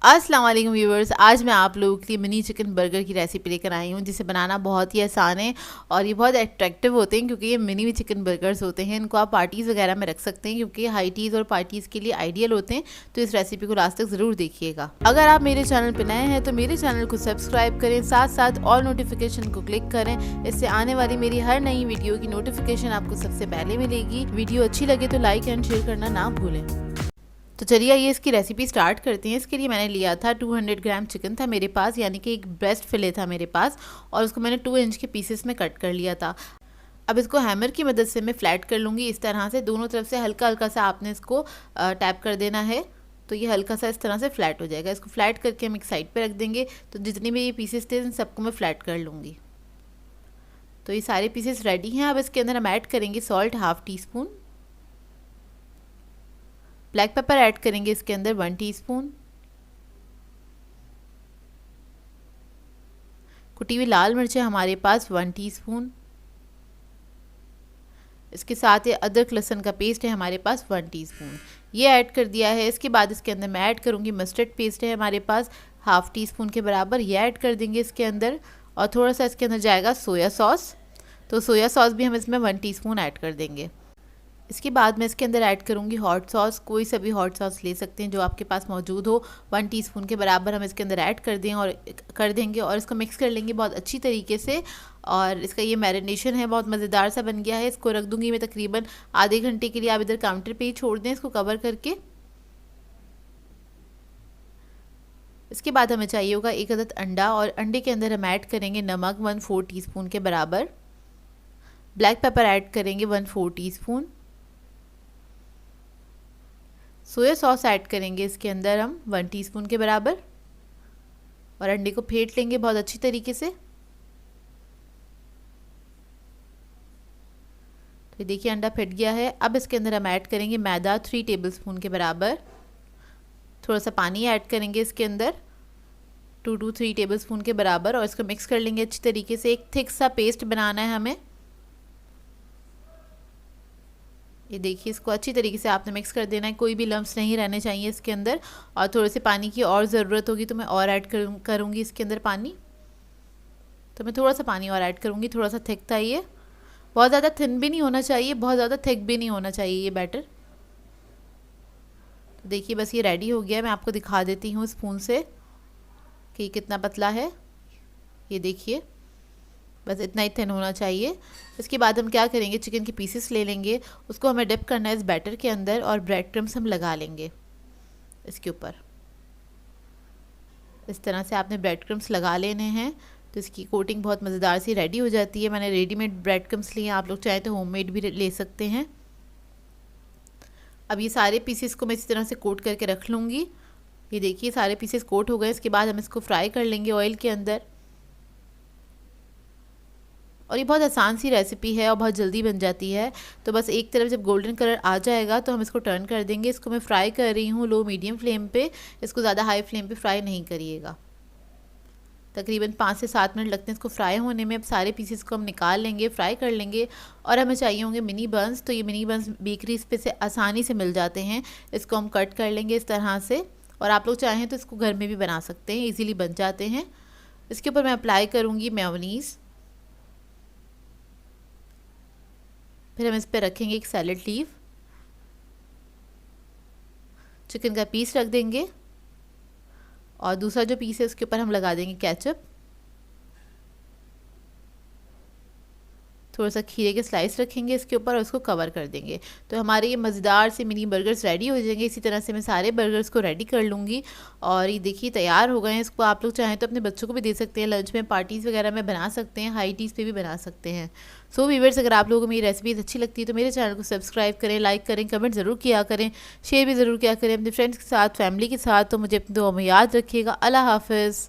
अस्सलाम वालेकुम व्यूवर्स, आज मैं आप लोगों के लिए मिनी चिकन बर्गर की रेसिपी लेकर आई हूँ जिसे बनाना बहुत ही आसान है और ये बहुत अट्रैक्टिव होते हैं क्योंकि ये मिनी चिकन बर्गर्स होते हैं। इनको आप पार्टीज़ वगैरह में रख सकते हैं क्योंकि हाई टीज़ और पार्टीज़ के लिए आइडियल होते हैं। तो इस रेसिपी को लास्ट तक ज़रूर देखिएगा। अगर आप मेरे चैनल पर नए हैं तो मेरे चैनल को सब्सक्राइब करें, साथ साथ ऑल नोटिफिकेशन को क्लिक करें। इससे आने वाली मेरी हर नई वीडियो की नोटिफिकेशन आपको सबसे पहले मिलेगी। वीडियो अच्छी लगे तो लाइक एंड शेयर करना ना भूलें। तो चलिए आइए इसकी रेसिपी स्टार्ट करते हैं। इसके लिए मैंने लिया था 200 ग्राम चिकन था मेरे पास, यानी कि एक ब्रेस्ट फिले था मेरे पास, और उसको मैंने 2 इंच के पीसेस में कट कर लिया था। अब इसको हैमर की मदद से मैं फ्लैट कर लूँगी इस तरह से। दोनों तरफ से हल्का हल्का सा आपने इसको टैप कर देना है तो ये हल्का सा इस तरह से फ्लैट हो जाएगा। इसको फ्लैट करके हम एक साइड पर रख देंगे। तो जितने भी ये पीसेस थे इन सबको मैं फ्लैट कर लूँगी। तो ये सारे पीसेस रेडी हैं। अब इसके अंदर हम ऐड करेंगे salt 1/2 teaspoon, black pepper add करेंगे इसके अंदर 1 टीस्पून, कुटी हुई लाल मिर्चें हमारे पास 1 टीस्पून, इसके साथ ये अदरक लहसुन का पेस्ट है हमारे पास 1 टीस्पून, ये ऐड कर दिया है। इसके बाद इसके अंदर मैं ऐड करूँगी मस्टर्ड पेस्ट है हमारे पास 1/2 टीस्पून के बराबर, ये ऐड कर देंगे इसके अंदर। और थोड़ा सा इसके अंदर जाएगा सोया सॉस, तो सोया सॉस भी हम इसमें 1 टीस्पून ऐड कर देंगे। इसके बाद मैं इसके अंदर ऐड करूँगी हॉट सॉस, कोई सा भी हॉट सॉस ले सकते हैं जो आपके पास मौजूद हो। 1 टीस्पून के बराबर हम इसके अंदर ऐड कर देंगे और इसको मिक्स कर लेंगे बहुत अच्छी तरीके से। और इसका ये मैरिनेशन है बहुत मज़ेदार सा बन गया है। इसको रख दूँगी मैं तकरीबन आधे घंटे के लिए। आप इधर काउंटर पे ही छोड़ दें इसको कवर करके। इसके बाद हमें चाहिए होगा 1 अदद अंडा, और अंडे के अंदर हम ऐड करेंगे नमक 1/4 टीस्पून के बराबर, ब्लैक पेपर ऐड करेंगे 1/4 टीस्पून, सोया सॉस ऐड करेंगे इसके अंदर हम 1 टीस्पून के बराबर, और अंडे को फेंट लेंगे बहुत अच्छी तरीके से। तो देखिए अंडा फेंट गया है। अब इसके अंदर हम ऐड करेंगे मैदा 3 टेबलस्पून के बराबर, थोड़ा सा पानी ऐड करेंगे इसके अंदर 2 to 3 टेबलस्पून के बराबर, और इसको मिक्स कर लेंगे अच्छी तरीके से। एक थिक सा पेस्ट बनाना है हमें। ये देखिए इसको अच्छी तरीके से आपने मिक्स कर देना है, कोई भी लम्स नहीं रहने चाहिए इसके अंदर। और थोड़े से पानी की और ज़रूरत होगी तो मैं और ऐड करूँगी इसके अंदर पानी। तो मैं थोड़ा सा पानी और ऐड करूँगी। थोड़ा सा थिक था ये, बहुत ज़्यादा थिन भी नहीं होना चाहिए, बहुत ज़्यादा थिक भी नहीं होना चाहिए ये बैटर। तो देखिए बस ये रेडी हो गया। मैं आपको दिखा देती हूँ स्पून से कि कितना पतला है। ये देखिए बस इतना ही थिन होना चाहिए। इसके बाद हम क्या करेंगे, चिकन के पीसेस ले लेंगे, उसको हमें डिप करना है इस बैटर के अंदर, और ब्रेड क्रम्स हम लगा लेंगे इसके ऊपर। इस तरह से आपने ब्रेड क्रम्स लगा लेने हैं तो इसकी कोटिंग बहुत मज़ेदार सी रेडी हो जाती है। मैंने रेडीमेड ब्रेड क्रम्स लिए, आप लोग चाहें तो होममेड भी ले सकते हैं। अब ये सारे पीसेस को मैं इसी तरह से कोट करके रख लूँगी। ये देखिए सारे पीसेस कोट हो गए। इसके बाद हम इसको फ्राई कर लेंगे ऑयल के अंदर। और ये बहुत आसान सी रेसिपी है और बहुत जल्दी बन जाती है। तो बस एक तरफ जब गोल्डन कलर आ जाएगा तो हम इसको टर्न कर देंगे। इसको मैं फ्राई कर रही हूँ लो मीडियम फ्लेम पे, इसको ज़्यादा हाई फ्लेम पे फ्राई नहीं करिएगा। तकरीबन 5 से 7 मिनट लगते हैं इसको फ्राई होने में। अब सारे पीसेस को हम निकाल लेंगे, फ्राई कर लेंगे। और हमें चाहिए होंगे मिनी बंस, तो ये मिनी बंस बेकरीज पे से आसानी से मिल जाते हैं। इसको हम कट कर लेंगे इस तरह से, और आप लोग चाहें तो इसको घर में भी बना सकते हैं, ईजिली बन जाते हैं। इसके ऊपर मैं अप्लाई करूँगी मेयोनीज़। फिर हम इस पर रखेंगे एक सैलेड लीफ, चिकन का पीस रख देंगे, और दूसरा जो पीस है उसके ऊपर हम लगा देंगे केचप। थोड़ा सा खीरे के स्लाइस रखेंगे इसके ऊपर और उसको कवर कर देंगे। तो हमारे ये मज़ेदार से मिनी बर्गर्स रेडी हो जाएंगे। इसी तरह से मैं सारे बर्गर्स को रेडी कर लूँगी। और ये देखिए तैयार हो गए हैं। इसको आप लोग चाहें तो अपने बच्चों को भी दे सकते हैं, लंच में पार्टीज़ वगैरह में बना सकते हैं, हाई टीज़ पे भी बना सकते हैं। सो व्यूअर्स, अगर आप लोगों को मेरी रेसिपीज़ अच्छी लगती है तो मेरे चैनल को सब्सक्राइब करें, लाइक करें, कमेंट ज़रूर किया करें, शेयर भी ज़रूर किया करें अपने फ्रेंड्स के साथ, फैमिली के साथ। तो मुझे अपनी दुआ में याद रखिएगा। अल्लाह हाफ़िज़।